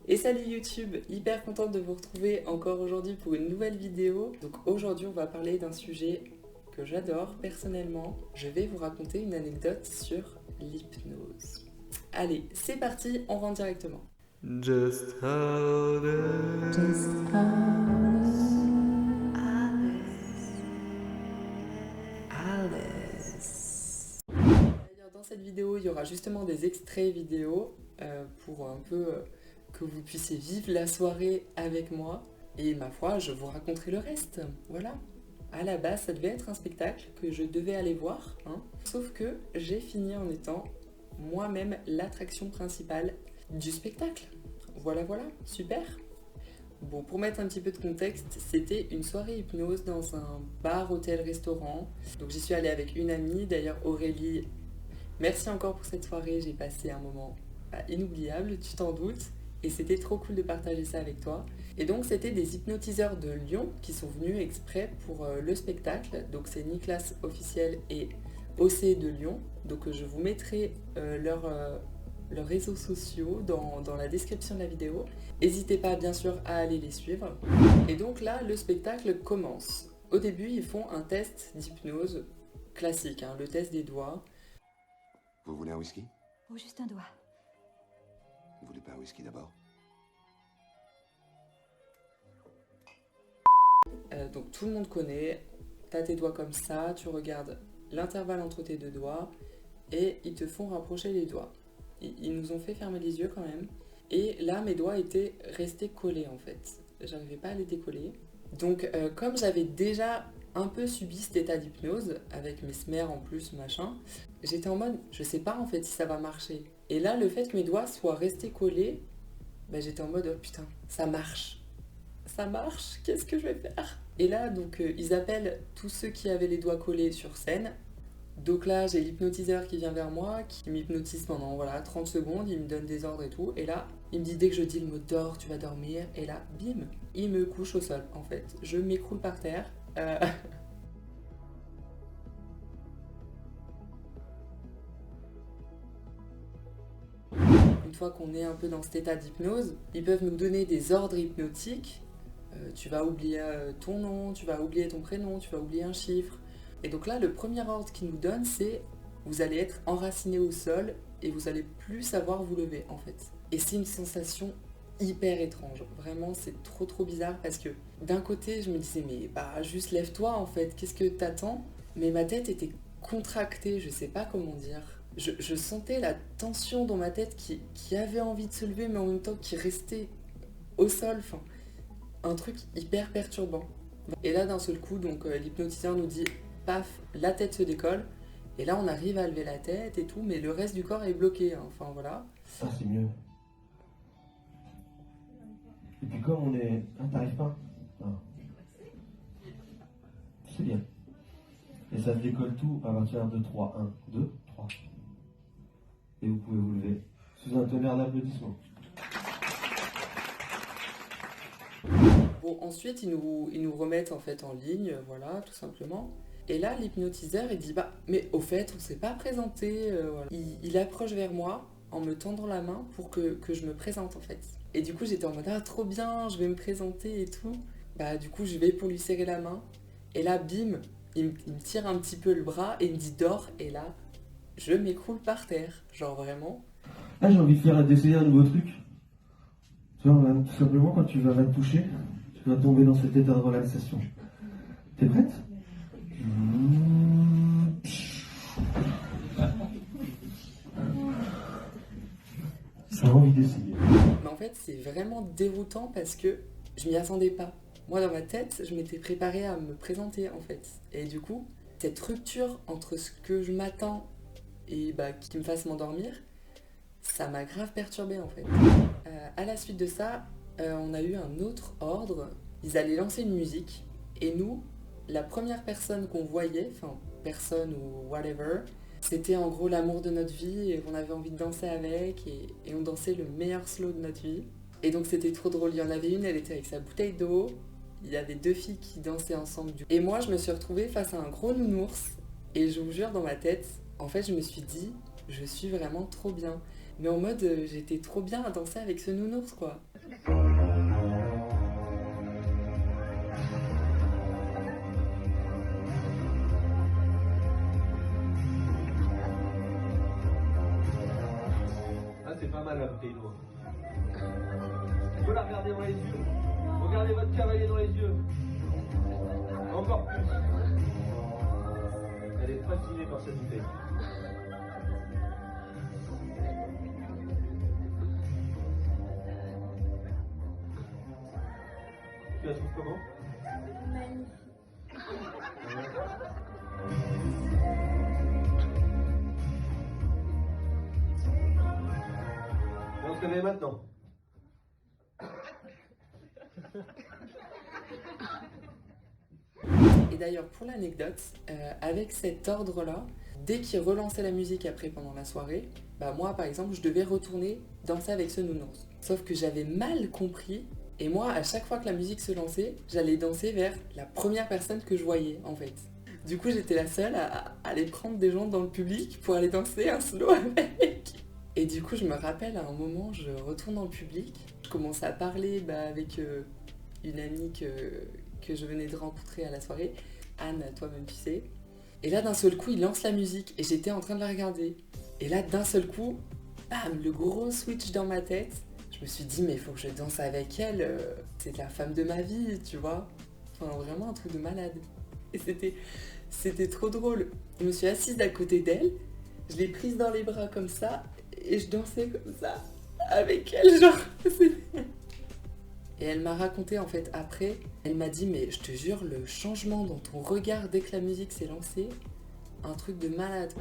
Et salut YouTube, hyper contente de vous retrouver encore aujourd'hui pour une nouvelle vidéo. Donc aujourd'hui on va parler d'un sujet que j'adore personnellement. Je vais vous raconter une anecdote sur l'hypnose. Allez, c'est parti, on rentre directement. Just honest. D'ailleurs dans cette vidéo il y aura justement des extraits vidéo pour un peu que vous puissiez vivre la soirée avec moi. Et ma foi, je vous raconterai le reste. Voilà. À la base, ça devait être un spectacle que je devais aller voir, hein. Sauf que j'ai fini en étant moi-même l'attraction principale du spectacle. Voilà, voilà, super. Bon, pour mettre un petit peu de contexte, c'était une soirée hypnose dans un bar, hôtel, restaurant. Donc j'y suis allée avec une amie, d'ailleurs Aurélie. Merci encore pour cette soirée, j'ai passé un moment inoubliable, tu t'en doutes. Et c'était trop cool de partager ça avec toi. Et donc c'était des hypnotiseurs de Lyon qui sont venus exprès pour le spectacle. Donc c'est Nicolas officiel et OC de Lyon. Donc je vous mettrai leurs réseaux sociaux dans la description de la vidéo. N'hésitez pas bien sûr à aller les suivre. Et donc là le spectacle commence. Au début ils font un test d'hypnose classique, hein, le test des doigts. Vous voulez un whisky? Oh, juste un doigt. Vous voulez pas un whisky d'abord? Donc tout le monde connaît, t'as tes doigts comme ça, tu regardes l'intervalle entre tes deux doigts et ils te font rapprocher les doigts. Ils nous ont fait fermer les yeux quand même. Et là mes doigts étaient restés collés en fait. J'arrivais pas à les décoller. Donc comme j'avais déjà un peu subi cet état d'hypnose, avec mes smers en plus, machin, j'étais en mode, je sais pas en fait si ça va marcher. Et là le fait que mes doigts soient restés collés, j'étais en mode, oh putain, ça marche. Ça marche, qu'est-ce que je vais faire? Et là, donc, ils appellent tous ceux qui avaient les doigts collés sur scène. Donc là, j'ai l'hypnotiseur qui vient vers moi, qui m'hypnotise pendant 30 secondes, il me donne des ordres et tout. Et là, il me dit dès que je dis le mot dors, tu vas dormir. Et là, bim, il me couche au sol en fait. Je m'écroule par terre. Une fois qu'on est un peu dans cet état d'hypnose, ils peuvent nous donner des ordres hypnotiques. Tu vas oublier ton nom, tu vas oublier ton prénom, tu vas oublier un chiffre. Et donc là, le premier ordre qu'ils nous donnent, c'est vous allez être enraciné au sol et vous allez plus savoir vous lever en fait. Et c'est une sensation hyper étrange. Vraiment, c'est trop bizarre parce que d'un côté, je me disais mais juste lève-toi en fait, qu'est-ce que t'attends? Mais ma tête était contractée, je sais pas comment dire. Je sentais la tension dans ma tête qui avait envie de se lever mais en même temps qui restait au sol. Enfin, un truc hyper perturbant. Et là d'un seul coup, donc l'hypnotiseur nous dit paf, la tête se décolle. Et là on arrive à lever la tête et tout, mais le reste du corps est bloqué, hein. Enfin voilà. Ça c'est mieux. Et puis comme on est... Ah, t'arrives pas? Ah. C'est bien. Et ça se décolle tout à partir de 3. 1, 2, 3. Et vous pouvez vous lever sous un tonnerre d'applaudissements. Bon, ensuite ils nous remettent en fait en ligne, voilà, tout simplement. Et là l'hypnotiseur il dit mais au fait on s'est pas présenté, voilà. Il approche vers moi en me tendant la main pour que je me présente en fait. Et du coup j'étais en mode trop bien, je vais me présenter et tout. Du coup je vais pour lui serrer la main. Et là bim, il me tire un petit peu le bras et il me dit dors. Et là je m'écroule par terre, genre vraiment. Là j'ai envie d'essayer un nouveau truc. Tu vois, tout simplement quand tu vas te toucher, tu vas tomber dans cet état de relaxation. T'es prête? Ça a envie d'essayer. Mais en fait, c'est vraiment déroutant parce que je m'y attendais pas. Moi, dans ma tête, je m'étais préparée à me présenter en fait. Et du coup, cette rupture entre ce que je m'attends et qui me fasse m'endormir, ça m'a grave perturbée en fait. À la suite de ça, on a eu un autre ordre. Ils allaient lancer une musique et nous, la première personne qu'on voyait, enfin personne ou whatever, c'était en gros l'amour de notre vie et on avait envie de danser avec et on dansait le meilleur slow de notre vie. Et donc c'était trop drôle, il y en avait une, elle était avec sa bouteille d'eau, il y avait deux filles qui dansaient ensemble. Et moi je me suis retrouvée face à un gros nounours et je vous jure dans ma tête, en fait je me suis dit, je suis vraiment trop bien. Mais en mode j'étais trop bien à danser avec ce nounours quoi. Ah, c'est pas mal la bouteille d'eau. Il faut la regarder dans les yeux. Regardez votre cavalier dans les yeux. Encore plus. Elle est fascinée par cette bouteille. Tu la trouves comment? Et on se réveille maintenant. Et d'ailleurs, pour l'anecdote, avec cet ordre-là, dès qu'il relançait la musique après pendant la soirée, bah moi par exemple, je devais retourner danser avec ce nounours. Sauf que j'avais mal compris, et moi, à chaque fois que la musique se lançait, j'allais danser vers la première personne que je voyais en fait. Du coup, j'étais la seule à aller prendre des gens dans le public pour aller danser un slow avec. Et du coup, je me rappelle à un moment, je retourne dans le public, je commence à parler avec une amie que je venais de rencontrer à la soirée, Anne, toi-même tu sais. Et là, d'un seul coup, il lance la musique et j'étais en train de la regarder. Et là, d'un seul coup, bam, le gros switch dans ma tête. Je me suis dit, mais il faut que je danse avec elle, c'est la femme de ma vie, tu vois. Enfin, vraiment un truc de malade. Et c'était trop drôle. Je me suis assise à côté d'elle, je l'ai prise dans les bras comme ça, et je dansais comme ça, avec elle, genre. Et elle m'a raconté en fait après, elle m'a dit mais je te jure le changement dans ton regard dès que la musique s'est lancée, un truc de malade.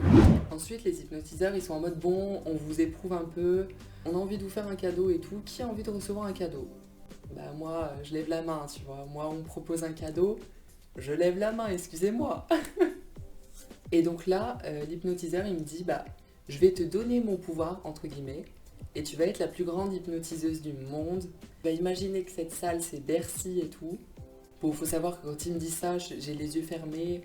Ensuite les hypnotiseurs ils sont en mode bon on vous éprouve un peu, on a envie de vous faire un cadeau et tout, qui a envie de recevoir un cadeau? Bah moi je lève la main tu vois, moi on me propose un cadeau, je lève la main excusez-moi. Et donc là l'hypnotiseur il me dit bah je vais te donner mon pouvoir entre guillemets. Et tu vas être la plus grande hypnotiseuse du monde. Tu vas imaginer que cette salle, c'est Bercy et tout. Bon, faut savoir que quand il me dit ça, j'ai les yeux fermés.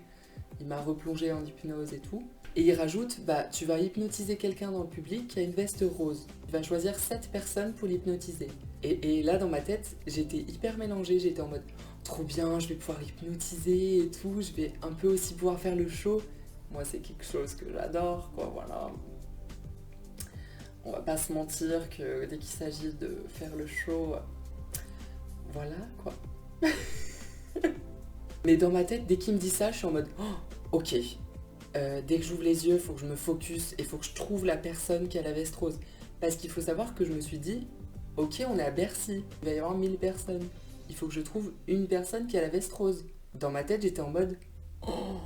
Il m'a replongé en hypnose et tout. Et il rajoute, tu vas hypnotiser quelqu'un dans le public qui a une veste rose. Tu vas choisir 7 personnes pour l'hypnotiser. Et là, dans ma tête, j'étais hyper mélangée. J'étais en mode, trop bien, je vais pouvoir hypnotiser et tout. Je vais un peu aussi pouvoir faire le show. Moi, c'est quelque chose que j'adore, quoi, voilà. On va pas se mentir que dès qu'il s'agit de faire le show, voilà quoi. Mais dans ma tête, dès qu'il me dit ça, je suis en mode oh, ok. Dès que j'ouvre les yeux, il faut que je me focus et il faut que je trouve la personne qui a la veste rose. Parce qu'il faut savoir que je me suis dit, ok, on est à Bercy, il va y avoir 1000 personnes. Il faut que je trouve une personne qui a la veste rose. Dans ma tête, j'étais en mode oh,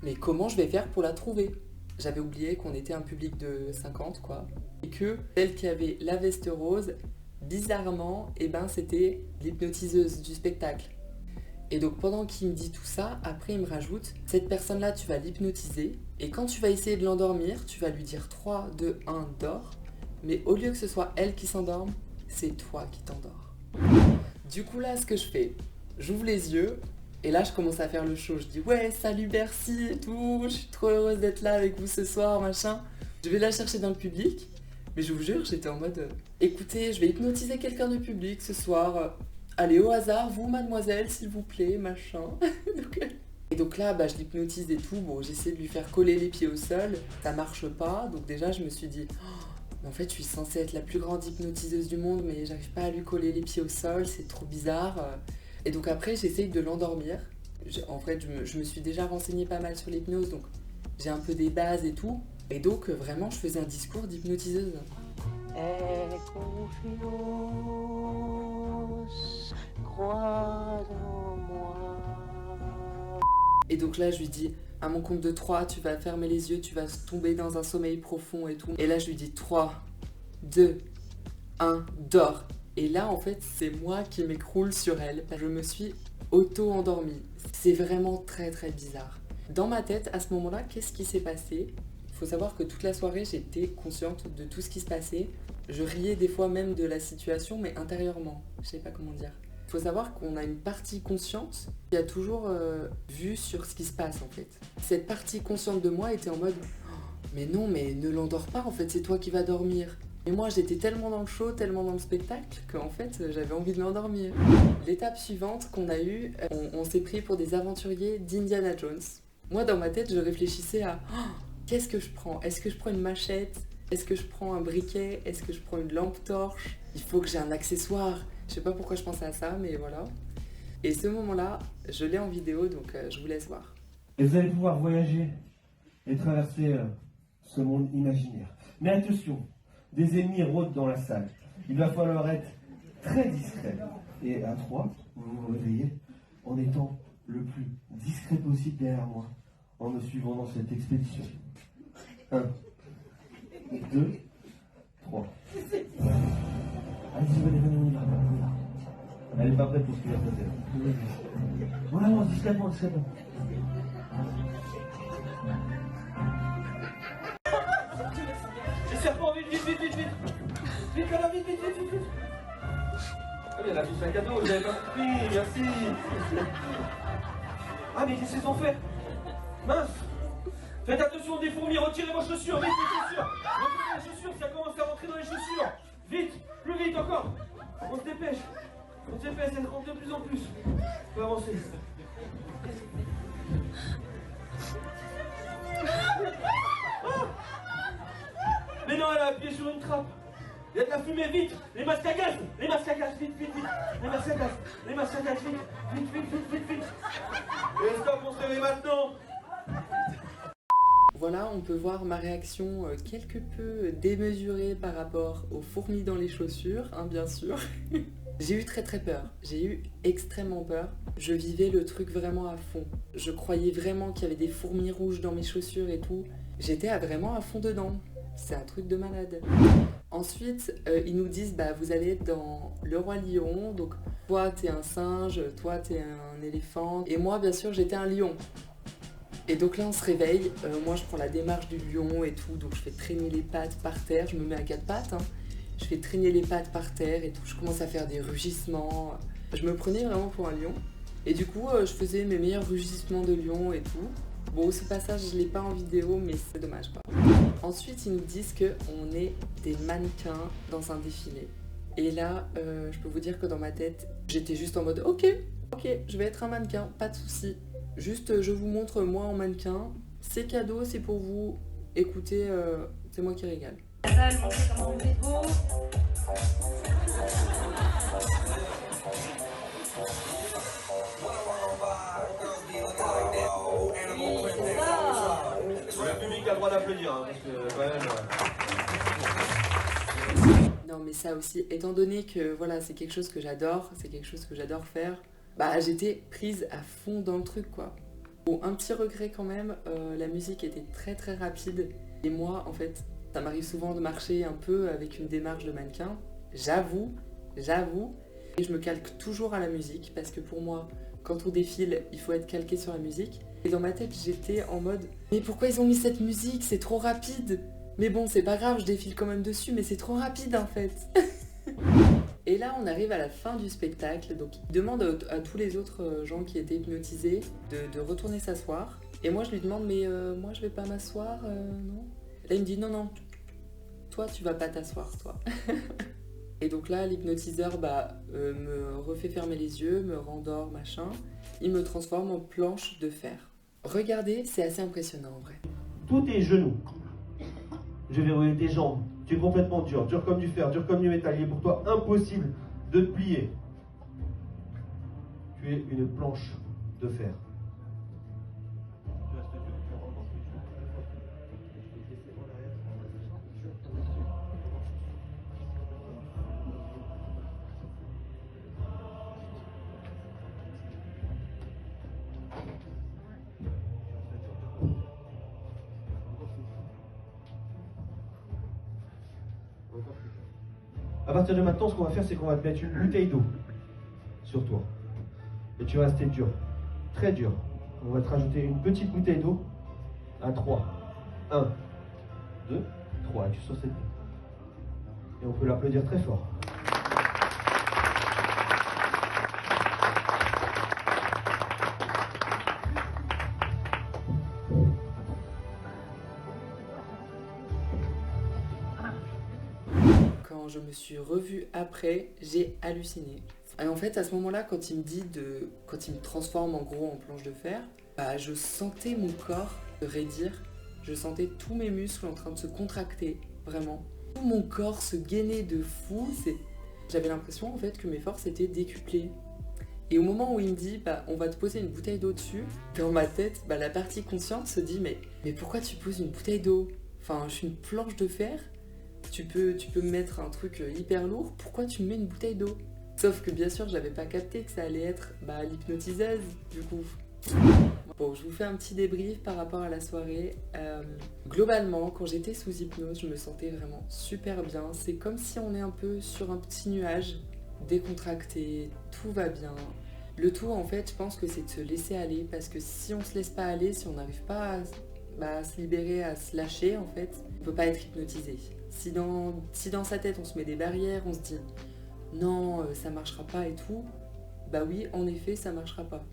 mais comment je vais faire pour la trouver? J'avais oublié qu'on était un public de 50 quoi. Et que celle qui avait la veste rose, bizarrement, c'était l'hypnotiseuse du spectacle. Et donc pendant qu'il me dit tout ça, après il me rajoute, cette personne-là tu vas l'hypnotiser, et quand tu vas essayer de l'endormir, tu vas lui dire 3, 2, 1, dors, mais au lieu que ce soit elle qui s'endorme, c'est toi qui t'endors. Du coup là, ce que je fais, j'ouvre les yeux, et là je commence à faire le show, je dis ouais salut Bercy et tout, je suis trop heureuse d'être là avec vous ce soir, machin. Je vais la chercher dans le public, mais je vous jure j'étais en mode écoutez je vais hypnotiser quelqu'un du public ce soir, allez au hasard vous mademoiselle s'il vous plaît, machin. Et donc là je l'hypnotise et tout, bon j'essaie de lui faire coller les pieds au sol, ça marche pas, donc déjà je me suis dit en fait je suis censée être la plus grande hypnotiseuse du monde mais j'arrive pas à lui coller les pieds au sol, c'est trop bizarre. Et donc après j'essaye de l'endormir. En fait je me suis déjà renseignée pas mal sur l'hypnose, donc j'ai un peu des bases et tout. Et donc vraiment je faisais un discours d'hypnotiseuse. Aie confiance, crois en moi. Et donc là je lui dis à mon compte de 3 tu vas fermer les yeux, tu vas tomber dans un sommeil profond et tout. Et là je lui dis 3, 2, 1, dors. Et là en fait c'est moi qui m'écroule sur elle. Je me suis auto-endormie. C'est vraiment très très bizarre. Dans ma tête à ce moment-là, qu'est-ce qui s'est passé? Il faut savoir que toute la soirée j'étais consciente de tout ce qui se passait. Je riais des fois même de la situation mais intérieurement. Je sais pas comment dire. Il faut savoir qu'on a une partie consciente qui a toujours vu sur ce qui se passe en fait. Cette partie consciente de moi était en mode oh, mais non mais ne l'endors pas en fait, c'est toi qui vas dormir. Et moi j'étais tellement dans le show, tellement dans le spectacle, qu'en fait j'avais envie de m'endormir. L'étape suivante qu'on a eue, on s'est pris pour des aventuriers d'Indiana Jones. Moi dans ma tête je réfléchissais à qu'est-ce que je prends? Est-ce que je prends une machette? Est-ce que je prends un briquet? Est-ce que je prends une lampe torche? Il faut que j'ai un accessoire. Je sais pas pourquoi je pensais à ça, mais voilà. Et ce moment-là, je l'ai en vidéo, donc je vous laisse voir. Et vous allez pouvoir voyager et traverser ce monde imaginaire. Mais attention, des ennemis rôdent dans la salle. Il va falloir être très discret. Et à 3, vous vous réveillez en étant le plus discret possible derrière moi, en me suivant dans cette expédition. 1, 2, 3. Allez-y, venez, on y va. Elle n'est pas prête pour ce qui va se passer. Voilà, on discrètement. Les serpents, vite. Vite, là, vite. Ah, mais elle a fait un cadeau, vous avez pas compris, merci. Ah, mais qu'est-ce qu'ils ont fait? Mince. Faites attention des fourmis, retirez vos chaussures, vite les chaussures. Retirez les chaussures, ça commence à rentrer dans les chaussures. Vite, plus vite encore. On se dépêche, elle rentre de plus en plus. On peut avancer. Ah, mais non, elle a appuyé sur une trappe. Il y a de la fumée, vite. Les masques à gaz, vite. Les masques à gaz, vite. Et stop, on se réveille maintenant. Voilà, on peut voir ma réaction quelque peu démesurée par rapport aux fourmis dans les chaussures, hein, bien sûr. J'ai eu très peur, j'ai eu extrêmement peur. Je vivais le truc vraiment à fond. Je croyais vraiment qu'il y avait des fourmis rouges dans mes chaussures et tout. J'étais vraiment à fond dedans. C'est un truc de malade. Ensuite, ils nous disent, vous allez être dans Le Roi Lion. Donc, toi, t'es un singe, toi, t'es un éléphant. Et moi, bien sûr, j'étais un lion. Et donc là, on se réveille. Moi, je prends la démarche du lion et tout. Donc, je fais traîner les pattes par terre. Je me mets à 4 pattes. Hein. Je fais traîner les pattes par terre et tout. Je commence à faire des rugissements. Je me prenais vraiment pour un lion. Et du coup, je faisais mes meilleurs rugissements de lion et tout. Bon, ce passage, je l'ai pas en vidéo, mais c'est dommage, quoi. Ensuite, ils nous disent qu'on est des mannequins dans un défilé. Et là, je peux vous dire que dans ma tête, j'étais juste en mode « Ok, je vais être un mannequin, pas de souci. Juste, je vous montre moi en mannequin. C'est cadeau, c'est pour vous. Écoutez, c'est moi qui régale. » La salle, montrer comment on est beau. Le public a le droit d'applaudir, hein, parce que quand même... Non mais ça aussi, étant donné que voilà, c'est quelque chose que j'adore, faire, j'étais prise à fond dans le truc, quoi. Bon, un petit regret quand même, la musique était très rapide. Et moi, en fait, ça m'arrive souvent de marcher un peu avec une démarche de mannequin. J'avoue. Et je me calque toujours à la musique, parce que pour moi, quand on défile, il faut être calqué sur la musique. Et dans ma tête, j'étais en mode « Mais pourquoi ils ont mis cette musique? C'est trop rapide !» Mais bon, c'est pas grave, je défile quand même dessus, mais c'est trop rapide en fait. Et là, on arrive à la fin du spectacle, donc il demande à tous les autres gens qui étaient hypnotisés de retourner s'asseoir. Et moi, je lui demande « Mais moi, je vais pas m'asseoir, non ?» Là, il me dit « Non, toi, tu vas pas t'asseoir, toi. » Et donc là, l'hypnotiseur me refait fermer les yeux, me rendort, machin. Il me transforme en planche de fer. Regardez, c'est assez impressionnant en vrai. Tous tes genoux. Je vais verrouiller tes jambes. Tu es complètement dur comme du fer, dur comme du métal. Il est pour toi impossible de te plier. Tu es une planche de fer. À partir de maintenant, ce qu'on va faire, c'est qu'on va te mettre une bouteille d'eau sur toi. Et tu vas rester dur, très dur. On va te rajouter une petite bouteille d'eau à 3. 1, 2, 3. Et tu sors cette bouteille. Et on peut l'applaudir très fort. je me suis revue après, j'ai halluciné. Et en fait, à ce moment-là, quand il me transforme en gros en planche de fer, bah, je sentais mon corps se raidir, je sentais tous mes muscles en train de se contracter, vraiment. Tout mon corps se gainait de fou, j'avais l'impression en fait que mes forces étaient décuplées. Et au moment où il me dit, bah, on va te poser une bouteille d'eau dessus, dans ma tête, bah, la partie consciente se dit, mais pourquoi tu poses une bouteille d'eau? Enfin, je suis une planche de fer, tu peux me mettre un truc hyper lourd, pourquoi tu me mets une bouteille d'eau? Sauf que bien sûr, j'avais pas capté que ça allait être l'hypnotiseuse, du coup. Bon, je vous fais un petit débrief par rapport à la soirée. Globalement, quand j'étais sous hypnose, je me sentais vraiment super bien. C'est comme si on est un peu sur un petit nuage, décontracté, tout va bien. Le tout, en fait, je pense que c'est de se laisser aller, parce que si on se laisse pas aller, si on n'arrive pas à se libérer, à se lâcher, en fait, on peut pas être hypnotisé. Si dans sa tête, on se met des barrières, on se dit non, ça marchera pas et tout, bah oui, en effet, ça marchera pas.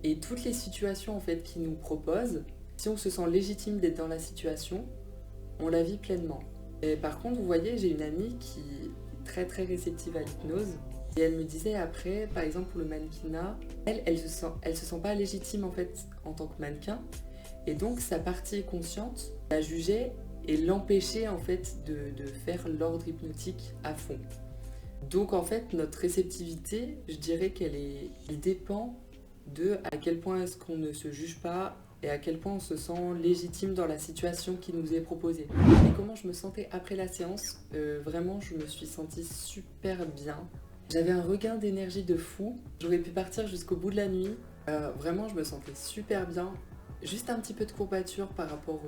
Et toutes les situations en fait qu'ils nous proposent, si on se sent légitime d'être dans la situation, on la vit pleinement. Et par contre, vous voyez, j'ai une amie qui est très très réceptive à l'hypnose, et elle me disait après, par exemple pour le mannequinat, elle se sent pas légitime en fait en tant que mannequin, et donc sa partie consciente la jugeait et l'empêchait en fait de faire l'ordre hypnotique à fond. Donc en fait, notre réceptivité, je dirais elle dépend de à quel point est-ce qu'on ne se juge pas et à quel point on se sent légitime dans la situation qui nous est proposée. Et comment je me sentais après la séance, vraiment je me suis sentie super bien. J'avais un regain d'énergie de fou, j'aurais pu partir jusqu'au bout de la nuit. Vraiment je me sentais super bien, juste un petit peu de courbature par rapport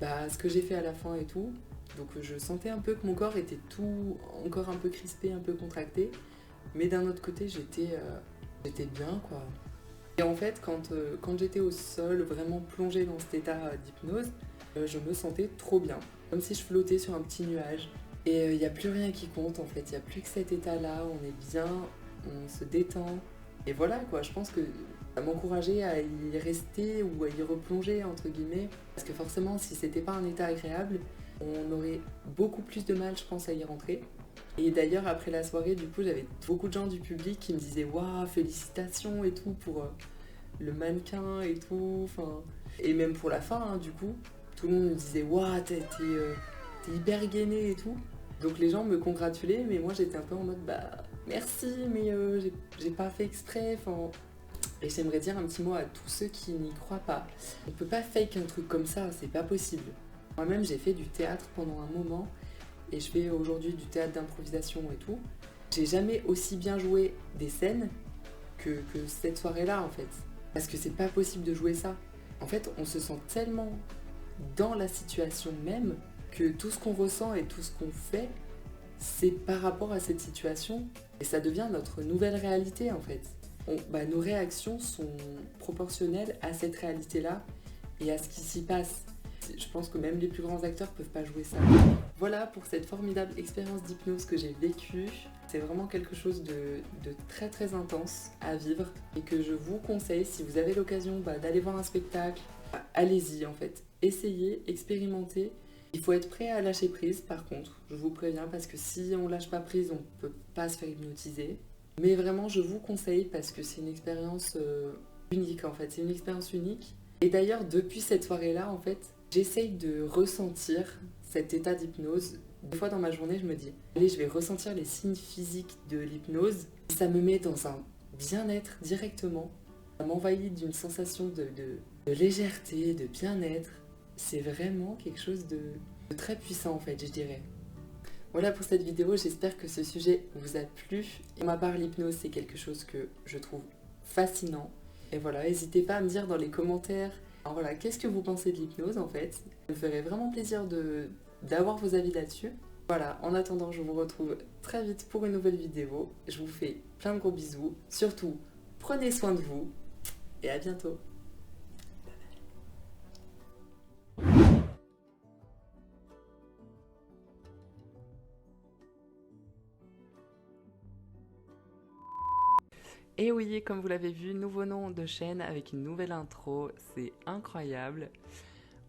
à ce que j'ai fait à la fin et tout. Donc je sentais un peu que mon corps était tout encore un peu crispé, un peu contracté, mais d'un autre côté j'étais bien quoi. Et en fait quand j'étais au sol, vraiment plongée dans cet état d'hypnose, je me sentais trop bien, comme si je flottais sur un petit nuage. Et il n'y a plus rien qui compte en fait, il n'y a plus que cet état-là, on est bien, on se détend. Et voilà quoi, je pense que ça m'encourageait à y rester ou à y replonger entre guillemets, parce que forcément si c'était pas un état agréable, on aurait beaucoup plus de mal, je pense, à y rentrer. Et d'ailleurs, après la soirée, du coup, j'avais beaucoup de gens du public qui me disaient « Waouh, félicitations et tout pour le mannequin et tout. » Enfin, et même pour la fin, hein, du coup, tout le monde me disait « Waouh, t'es hyper gainé et tout. » Donc les gens me congratulaient, mais moi j'étais un peu en mode « Bah, merci, mais j'ai pas fait exprès. » Enfin, et j'aimerais dire un petit mot à tous ceux qui n'y croient pas. On peut pas fake un truc comme ça, c'est pas possible. Moi-même, j'ai fait du théâtre pendant un moment et je fais aujourd'hui du théâtre d'improvisation et tout. J'ai jamais aussi bien joué des scènes que cette soirée-là, en fait. Parce que c'est pas possible de jouer ça. En fait, on se sent tellement dans la situation même que tout ce qu'on ressent et tout ce qu'on fait, c'est par rapport à cette situation. Et ça devient notre nouvelle réalité, en fait. Nos réactions sont proportionnelles à cette réalité-là et à ce qui s'y passe. Je pense que même les plus grands acteurs peuvent pas jouer ça. Voilà pour cette formidable expérience d'hypnose que j'ai vécue. C'est vraiment quelque chose de très très intense à vivre et que je vous conseille si vous avez l'occasion d'aller voir un spectacle. Allez-y en fait, essayez, expérimentez. Il faut être prêt à lâcher prise par contre, je vous préviens, parce que si on lâche pas prise, on peut pas se faire hypnotiser. Mais vraiment je vous conseille parce que c'est une expérience unique en fait, c'est une expérience unique. Et d'ailleurs depuis cette soirée-là en fait, j'essaye de ressentir cet état d'hypnose. Des fois dans ma journée, je me dis, allez, je vais ressentir les signes physiques de l'hypnose. Ça me met dans un bien-être directement. Ça m'envahit d'une sensation de légèreté, de bien-être. C'est vraiment quelque chose de très puissant en fait, je dirais. Voilà pour cette vidéo, j'espère que ce sujet vous a plu. Pour ma part, l'hypnose, c'est quelque chose que je trouve fascinant. Et voilà, n'hésitez pas à me dire dans les commentaires, alors voilà, qu'est-ce que vous pensez de l'hypnose en fait? Ça me ferait vraiment plaisir d'avoir vos avis là-dessus. Voilà, en attendant, je vous retrouve très vite pour une nouvelle vidéo. Je vous fais plein de gros bisous. Surtout, prenez soin de vous et à bientôt. Et oui, comme vous l'avez vu, nouveau nom de chaîne avec une nouvelle intro, c'est incroyable.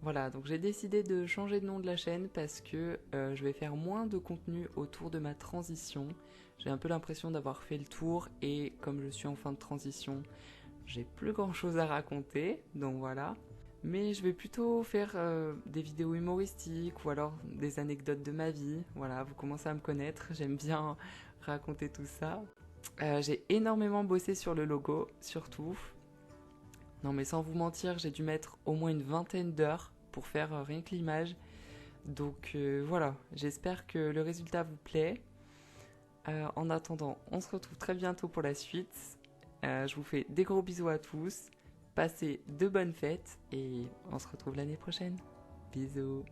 Voilà, donc j'ai décidé de changer de nom de la chaîne parce que je vais faire moins de contenu autour de ma transition. J'ai un peu l'impression d'avoir fait le tour et comme je suis en fin de transition, j'ai plus grand chose à raconter, donc voilà. Mais je vais plutôt faire des vidéos humoristiques ou alors des anecdotes de ma vie. Voilà, vous commencez à me connaître, j'aime bien raconter tout ça. J'ai énormément bossé sur le logo, surtout. Non mais sans vous mentir, j'ai dû mettre au moins une 20aine d'heures pour faire rien que l'image. Donc voilà, j'espère que le résultat vous plaît. En attendant, on se retrouve très bientôt pour la suite. Je vous fais des gros bisous à tous. Passez de bonnes fêtes et on se retrouve l'année prochaine. Bisous.